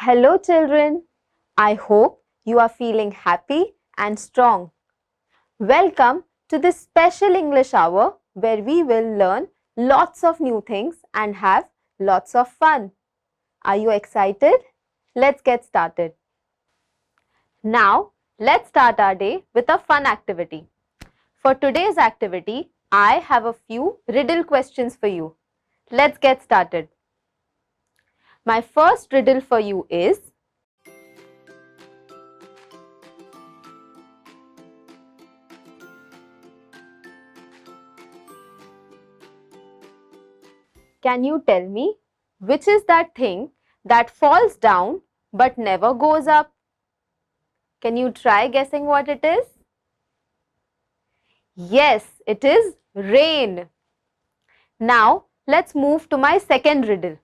Hello children, I hope you are feeling happy and strong. Welcome to this special English hour where we will learn lots of new things and have lots of fun. Are you excited? Let's get started. Now, let's start our day with a fun activity. For today's activity, I have a few riddle questions for you. Let's get started. My first riddle for you is, can you tell me which is that thing that falls down but never goes up? Can you try guessing what it is? Yes, it is rain. Now, let's move to my second riddle.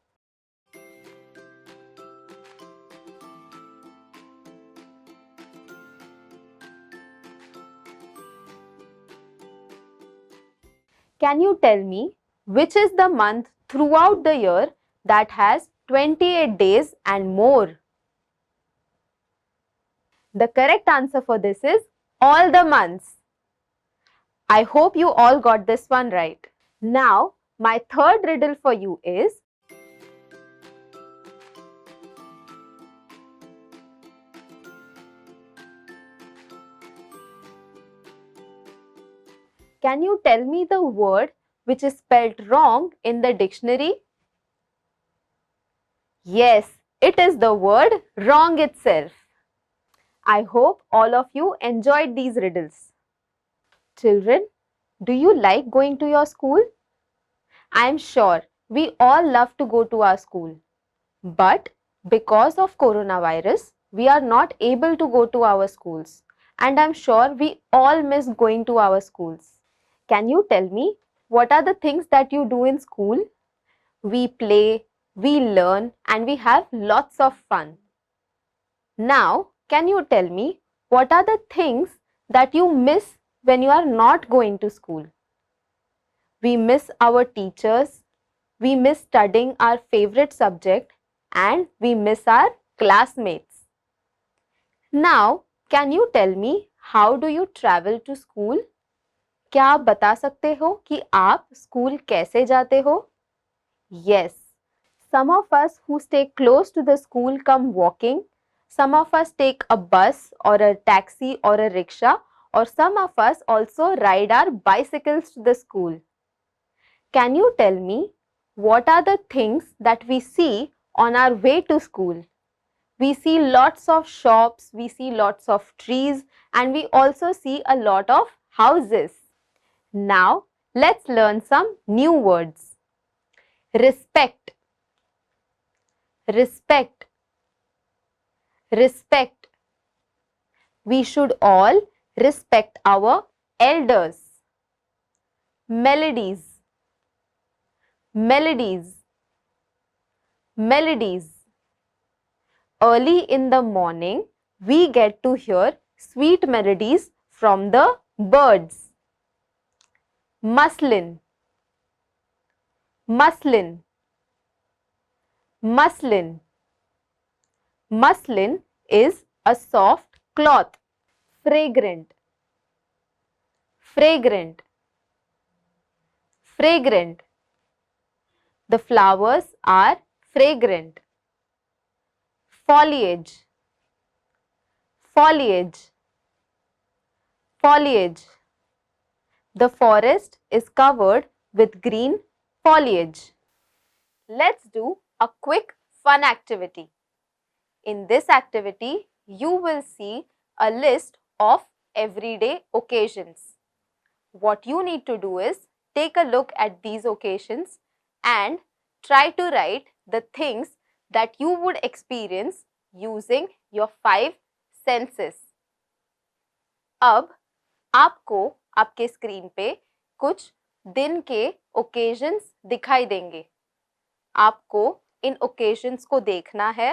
Can you tell me which is the month throughout the year that has 28 days and more? The correct answer for this is all the months. I hope you all got this one right. Now, my third riddle for you is, can you tell me the word which is spelled wrong in the dictionary? Yes, it is the word wrong itself. I hope all of you enjoyed these riddles. Children, do you like going to your school? I am sure we all love to go to our school. But because of coronavirus, we are not able to go to our schools. And I'm sure we all miss going to our schools. Can you tell me what are the things that you do in school? We play, we learn, and we have lots of fun. Now, can you tell me what are the things that you miss when you are not going to school? We miss our teachers, we miss studying our favorite subject, and we miss our classmates. Now, can you tell me how do you travel to school? क्या आप बता सकते हो कि आप school कैसे जाते हो? Yes, some of us who stay close to the school come walking. Some of us take a bus or a taxi or a rickshaw, or some of us also ride our bicycles to the school. Can you tell me what are the things that we see on our way to school? We see lots of shops, we see lots of trees, and we also see a lot of houses. Now, let's learn some new words. Respect, respect, respect. We should all respect our elders. Melodies, melodies, melodies. Early in the morning, we get to hear sweet melodies from the birds. Muslin, muslin, muslin. Muslin is a soft cloth. Fragrant, fragrant, fragrant. The flowers are fragrant. Foliage, foliage, foliage. The forest is covered with green foliage. Let's do a quick fun activity. In this activity, you will see a list of everyday occasions. What you need to do is take a look at these occasions and try to write the things that you would experience using your five senses. अब आपको आपके screen पे कुछ दिन के occasions दिखाई देंगे. आपको इन ओकेजन्स को देखना है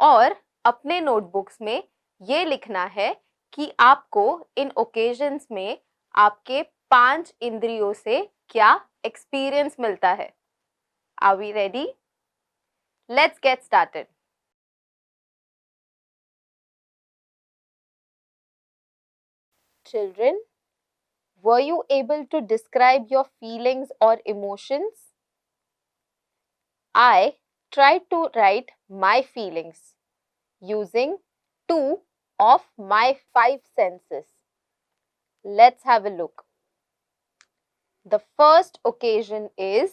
और अपने नोटबुक्स में ये लिखना है कि आपको इन ओकेजन्स में आपके 5 इंद्रियों से क्या एक्सपीरियंस मिलता है. Are we ready? Let's get started. Children, were you able to describe your feelings or emotions? I tried to write my feelings using 2 of my 5 senses. Let's have a look. The first occasion is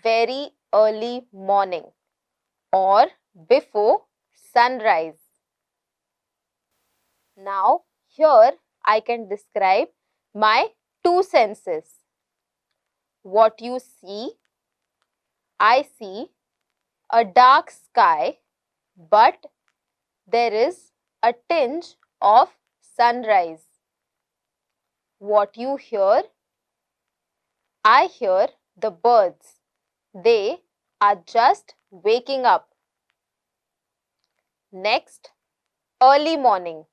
very early morning or before sunrise. Now, here I can describe my 2 senses. What you see, I see a dark sky, but there is a tinge of sunrise. What you hear, I hear the birds. They are just waking up. Next, early morning,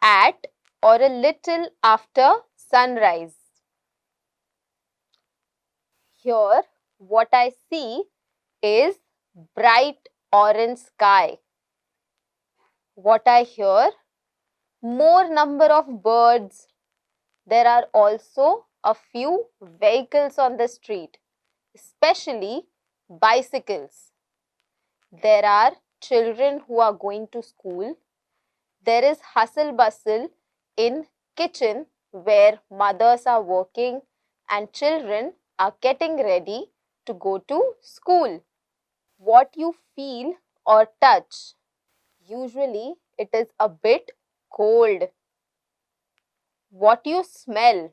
at or a little after sunrise. Here, what I see is bright orange sky. What I hear, more number of birds. There are also a few vehicles on the street, especially bicycles. There are children who are going to school. There is hustle bustle in kitchen where mothers are working and children are getting ready to go to school. What you feel or touch, usually it is a bit cold. What you smell,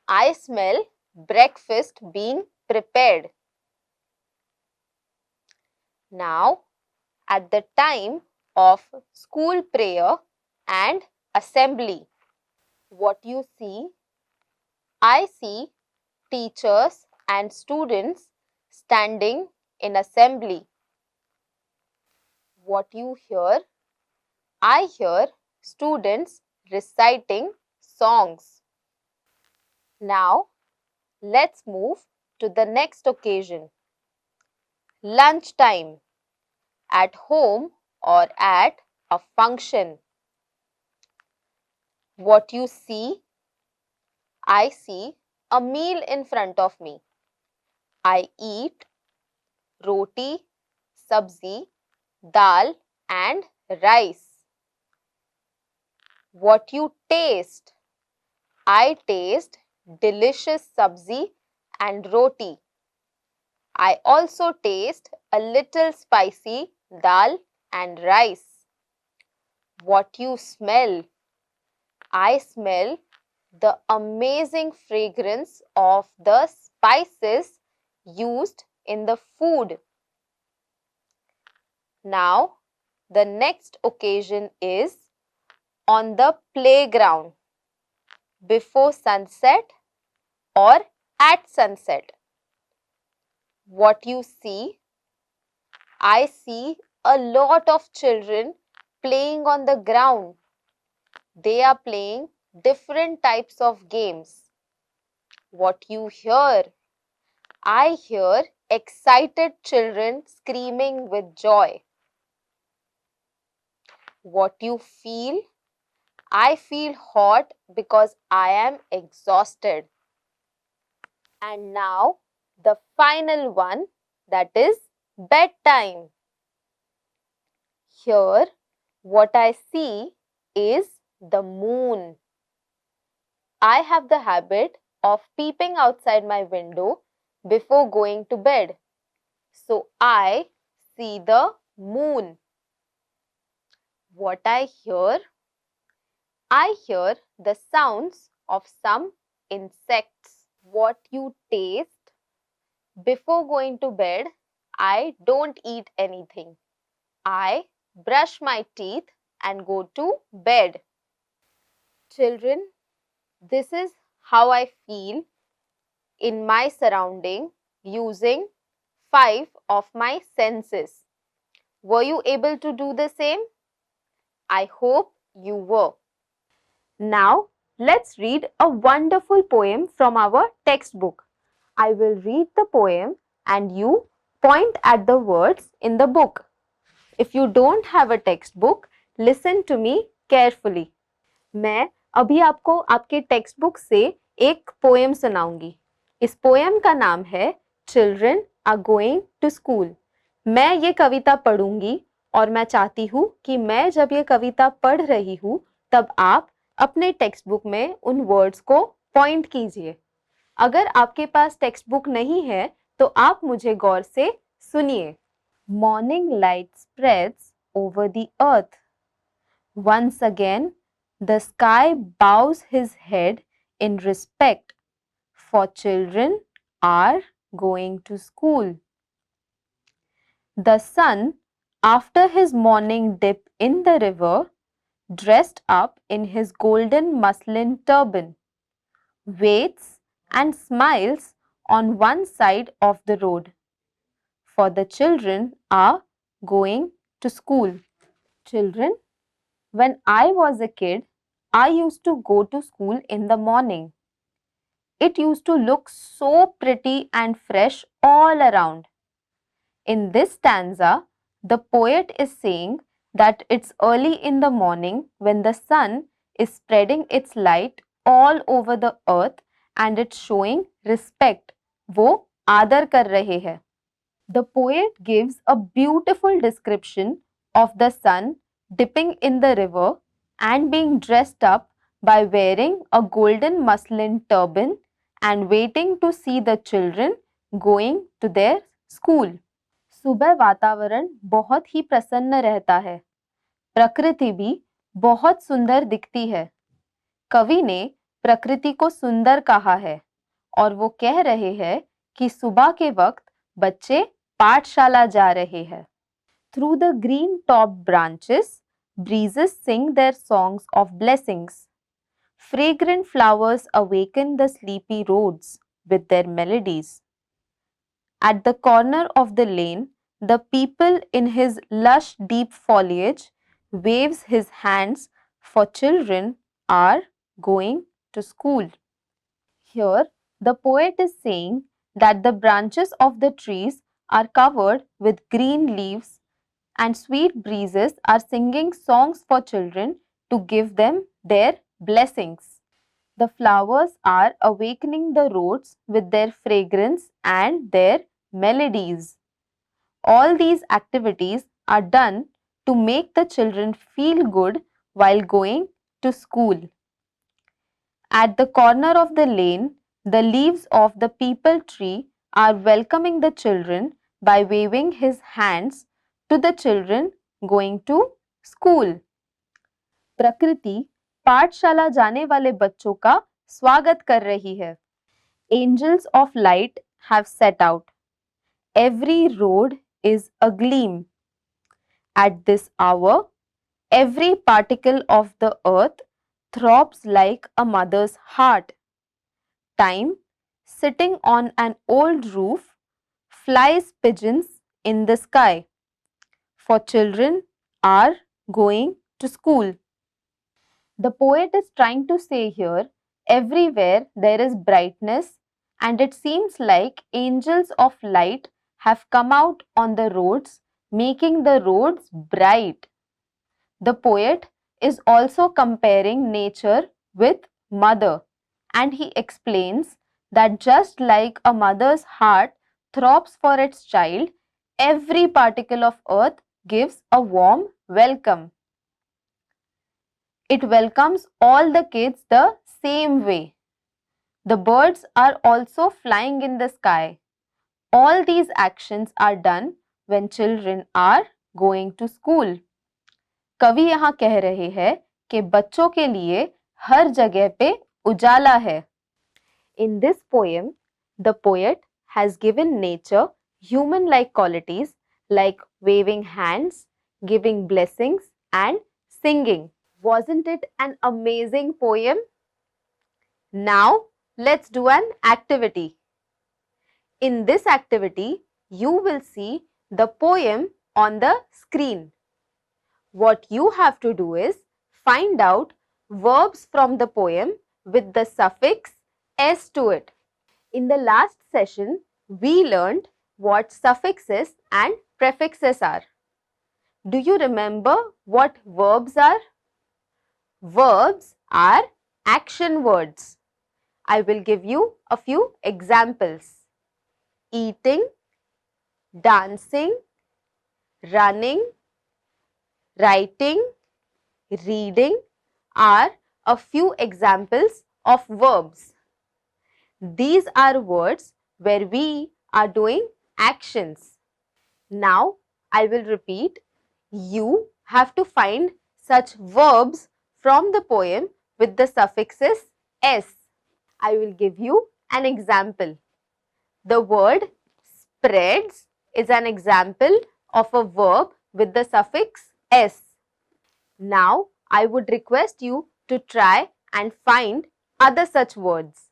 I smell breakfast being prepared. Now, at the time of school prayer and assembly, what you see, I see teachers and students standing in assembly. What you hear, I hear students reciting songs. Now, let's move to the next occasion. Lunchtime, at home or at a function. What you see, I see a meal in front of me. I eat roti, sabzi, dal and rice. What you taste, I taste delicious sabzi and roti. I also taste a little spicy dal and rice. What you smell, I smell the amazing fragrance of the spices used in the food. Now, the next occasion is on the playground before sunset or at sunset. What you see, I see a lot of children playing on the ground. They are playing different types of games. What you hear, I hear excited children screaming with joy. What you feel, I feel hot because I am exhausted. And now the final one, that is bedtime. Here what I see is the moon. I have the habit of peeping outside my window before going to bed. So I see the moon. What I hear, I hear the sounds of some insects. What you taste? Before going to bed, I don't eat anything. I brush my teeth and go to bed. Children, this is how I feel in my surrounding using 5 of my senses. Were you able to do the same? I hope you were. Now, let's read a wonderful poem from our textbook. I will read the poem and you point at the words in the book. If you don't have a textbook, listen to me carefully. मैं अभी आपको आपके text book से एक poem सुनाऊंगी. इस poem का नाम है children are going to school. मैं ये कविता पढ़ूंगी और मैं चाहती हूँ कि मैं जब ये कविता पढ़ रही हूँ तब आप अपने टेक्स्ट बुक में उन वर्ड्स को पॉइंट कीजिए. अगर आपके पास टेक्स्ट बुक नहीं है तो आप मुझे गौर से सुनिए. Morning light spreads over the earth. Once again, the sky bows his head in respect, for children are going to school. The sun, after his morning dip in the river, dressed up in his golden muslin turban, waits and smiles on one side of the road, for the children are going to school. Children, when I was a kid, I used to go to school in the morning. It used to look so pretty and fresh all around. In this stanza, the poet is saying that it's early in the morning when the sun is spreading its light all over the earth and it's showing respect. वो आदर कर रहे हैं. The poet gives a beautiful description of the sun dipping in the river and being dressed up by wearing a golden muslin turban and waiting to see the children going to their school. सुबह वातावरण बहुत ही प्रसन्न रहता है. प्रकृति भी बहुत सुंदर दिखती है. कवि ने प्रकृति को सुंदर कहा है और वो कह रहे हैं कि सुबह के वक्त बच्चे पाठशाला जा रहे हैं. Through the green topped branches, breezes sing their songs of blessings. Fragrant flowers awaken the sleepy roads with their melodies. At the corner of the lane, the people in his lush deep foliage waves his hands, for children are going to school. Here, the poet is saying that the branches of the trees are covered with green leaves and sweet breezes are singing songs for children to give them their blessings. The flowers are awakening the roads with their fragrance and their melodies. All these activities are done to make the children feel good while going to school. At the corner of the lane, the leaves of the peepal tree are welcoming the children by waving his hands to the children going to school. प्रकृति पाठशाला जाने वाले बच्चों का स्वागत कर रही है. Angels of light have set out. Every road is agleam. At this hour, every particle of the earth throbs like a mother's heart. Time, sitting on an old roof, flies pigeons in the sky. For children are going to school. The poet is trying to say here, everywhere there is brightness and it seems like angels of light have come out on the roads, making the roads bright. The poet is also comparing nature with mother, and he explains that just like a mother's heart throbs for its child, every particle of earth gives a warm welcome. It welcomes all the kids the same way. The birds are also flying in the sky. All these actions are done when children are going to school. कवि यहाँ कह रहे हैं कि बच्चों के लिए हर जगह पे उजाला है. In this poem, the poet has given nature human-like qualities like waving hands, giving blessings, and singing. Wasn't it an amazing poem? Now, let's do an activity. In this activity, you will see the poem on the screen. What you have to do is find out verbs from the poem with the suffix s to it. In the last session, we learned what suffixes and prefixes are. Do you remember what verbs are? Verbs are action words. I will give you a few examples. Eating, dancing, running, writing, reading are a few examples of verbs. These are words where we are doing actions. Now, I will repeat. You have to find such verbs from the poem with the suffixes s. I will give you an example. The word spreads is an example of a verb with the suffix s. Now, I would request you to try and find other such words.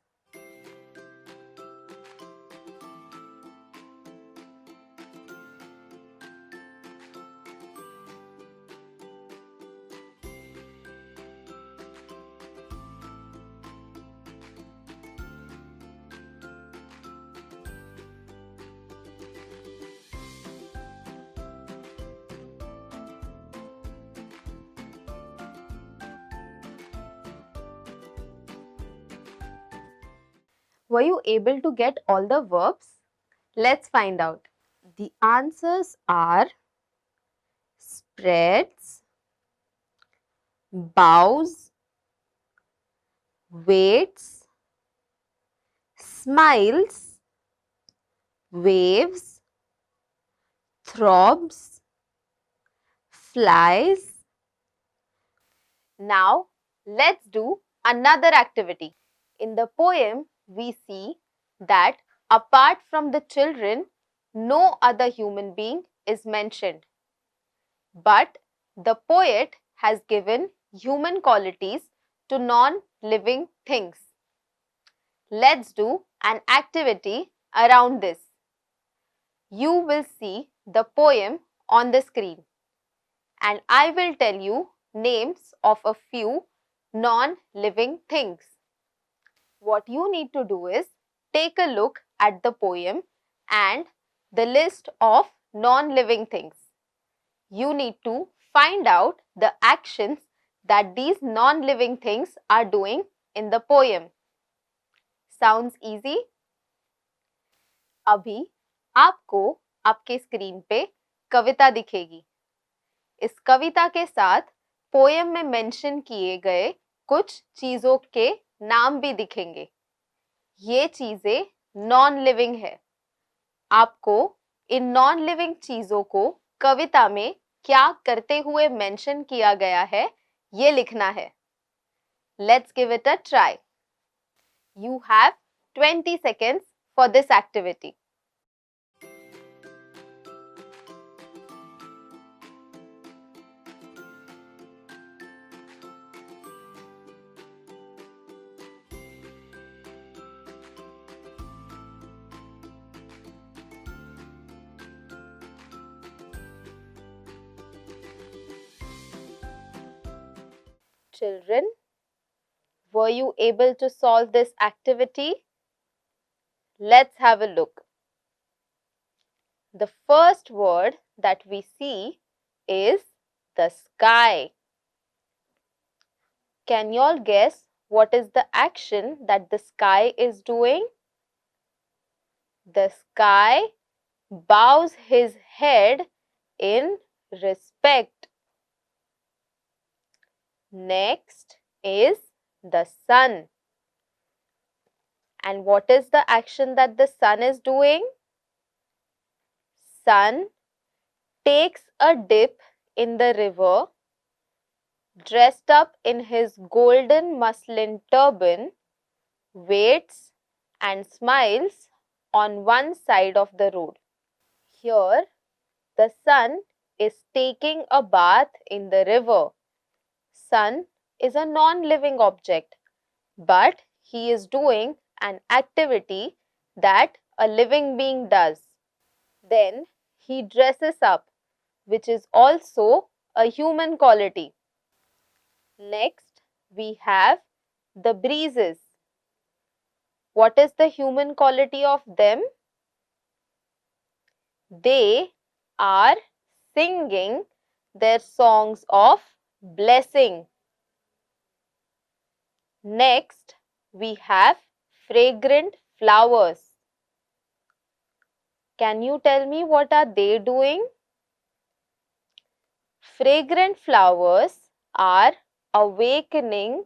Were you able to get all the verbs? Let's find out. The answers are spreads, bows, waits, smiles, waves, throbs, flies. Now, let's do another activity. In the poem, we see that apart from the children, no other human being is mentioned. But the poet has given human qualities to non-living things. Let's do an activity around this. You will see the poem on the screen and I will tell you names of a few non-living things. What you need to do is take a look at the poem and the list of non-living things. You need to find out the actions that these non-living things are doing in the poem. Sounds easy? अभी आपको आपके screen पे कविता दिखेगी. इस कविता के साथ poem में mention किए गए कुछ चीजों के नाम भी दिखेंगे. ये चीजें नॉन लिविंग है. आपको इन नॉन लिविंग चीजों को कविता में क्या करते हुए मेंशन किया गया है ये लिखना है. Let's give it a try. You have 20 seconds for this activity. Children, were you able to solve this activity? Let's have a look. The first word that we see is the sky. Can you all guess what is the action that the sky is doing? The sky bows his head in respect. Next is the sun. And what is the action that the sun is doing? Sun takes a dip in the river dressed up in his golden muslin turban, waits and smiles on one side of the road. Here, the sun is taking a bath in the river. Sun is a non-living object, but he is doing an activity that a living being does. Then he dresses up, which is also a human quality. Next, we have the breezes. What is the human quality of them? They are singing their songs of blessing. Next, we have fragrant flowers. Can you tell me what are they doing? Fragrant flowers are awakening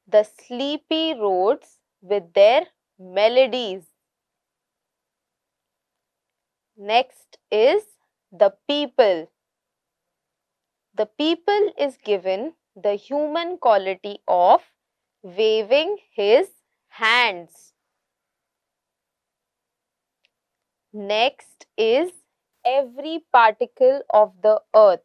the sleepy roads with their melodies. Next is the people. The people is given the human quality of waving his hands. Next is every particle of the earth.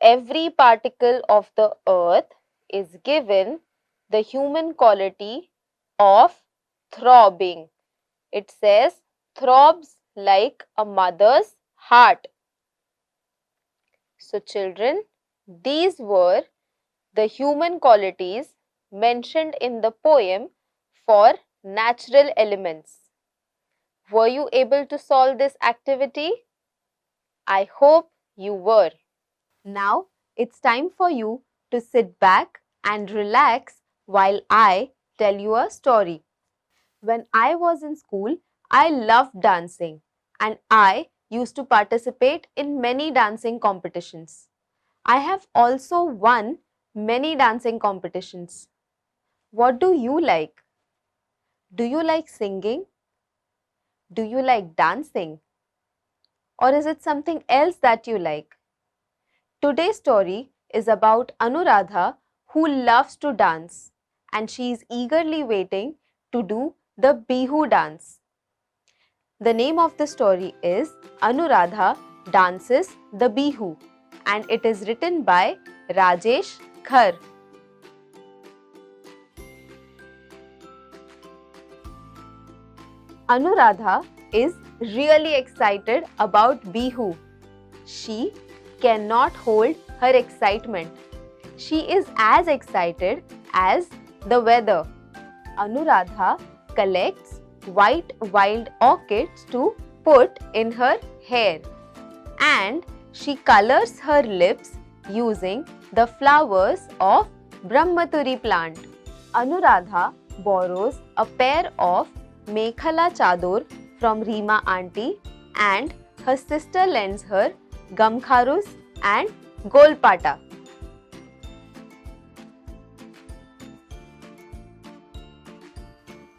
Every particle of the earth is given the human quality of throbbing. It says throbs like a mother's heart. So children, these were the human qualities mentioned in the poem for natural elements. Were you able to solve this activity? I hope you were. Now it's time for you to sit back and relax while I tell you a story. When I was in school, I loved dancing and I used to participate in many dancing competitions. I have also won many dancing competitions. What do you like? Do you like singing? Do you like dancing? Or is it something else that you like? Today's story is about Anuradha who loves to dance and she is eagerly waiting to do the Bihu dance. The name of the story is Anuradha Dances the Bihu and it is written by Rajesh Khar. Anuradha is really excited about Bihu. She cannot hold her excitement. She is as excited as the weather. Anuradha collects white wild orchids to put in her hair and she colors her lips using the flowers of Brahmaturi plant. Anuradha borrows a pair of Mekhala Chador from Reema auntie and her sister lends her Gamkharus and Golpata.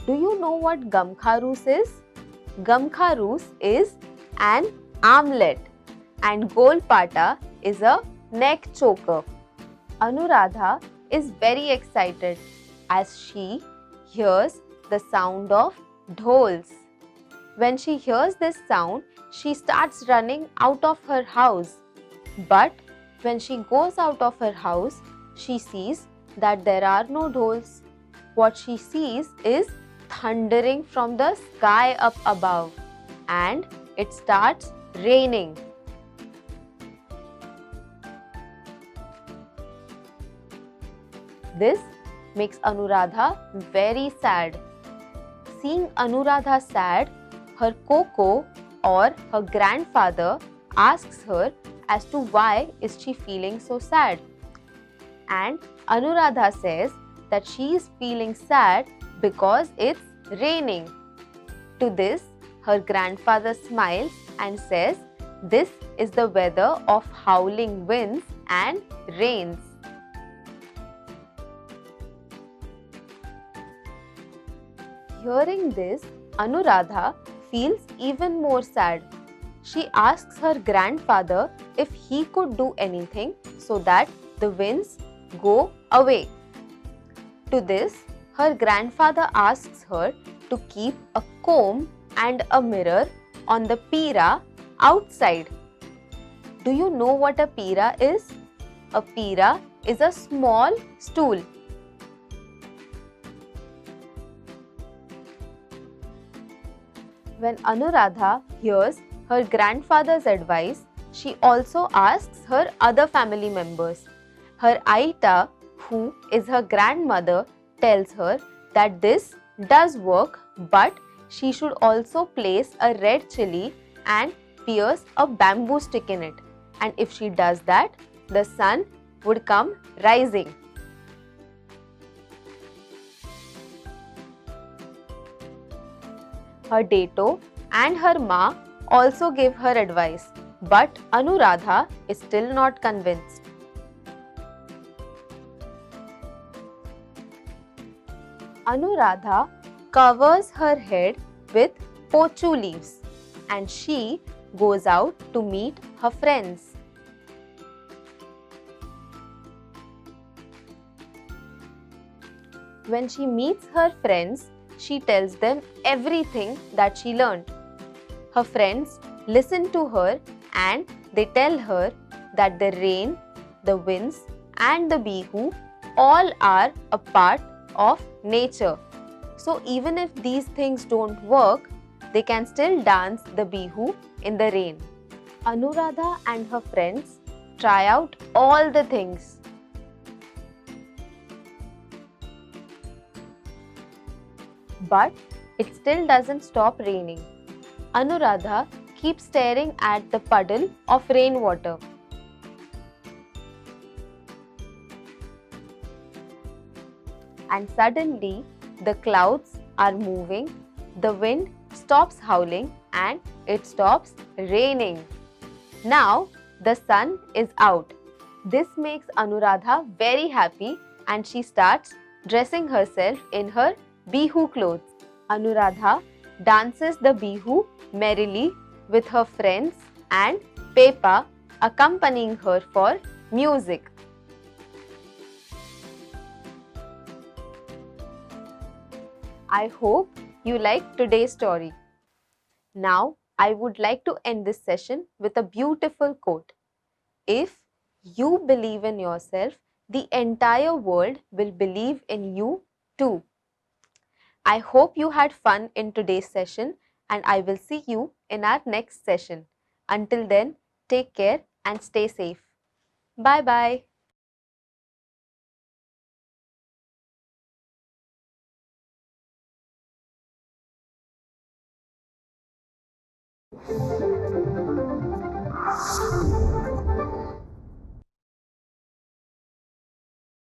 Do you know what Gamkharus is? Gamkharus is an armlet and Golpata is a neck choker. Anuradha is very excited as she hears the sound of dhols. When she hears this sound, she starts running out of her house. But when she goes out of her house, she sees that there are no dhols. What she sees is thundering from the sky up above and it starts raining. This makes Anuradha very sad. Seeing Anuradha sad, her Coco or her grandfather asks her as to why is she feeling so sad. And Anuradha says that she is feeling sad because it's raining. To this, her grandfather smiles and says, "This is the weather of howling winds and rains." Hearing this, Anuradha feels even more sad. she asks her grandfather if he could do anything so that the winds go away. To this, her grandfather asks her to keep a comb and a mirror on the pira outside. Do you know what a pira is? A pira is a small stool. When Anuradha hears her grandfather's advice, she also asks her other family members. Her Aita, who is her grandmother, tells her that this does work, but she should also place a red chili and pierce a bamboo stick in it. And if she does that, the sun would come rising. Her dato and her ma also give her advice, but Anuradha is still not convinced. Anuradha covers her head with pochu leaves and she goes out to meet her friends. When she meets her friends, she tells them everything that she learned. Her friends listen to her and they tell her that the rain, the winds and the bihu all are a part of nature. So even if these things don't work, they can still dance the bihu in the rain. Anuradha and her friends try out all the things. But it still doesn't stop raining. Anuradha keeps staring at the puddle of rainwater. And suddenly the clouds are moving, the wind stops howling and it stops raining. Now the sun is out. This makes Anuradha very happy and she starts dressing herself in her bihu clothes. Anuradha dances the bihu merrily with her friends and Pepa accompanying her for music. I hope you liked today's story. Now, I would like to end this session with a beautiful quote. If you believe in yourself, the entire world will believe in you too. I hope you had fun in today's session and I will see you in our next session. Until then, take care and stay safe. Bye bye.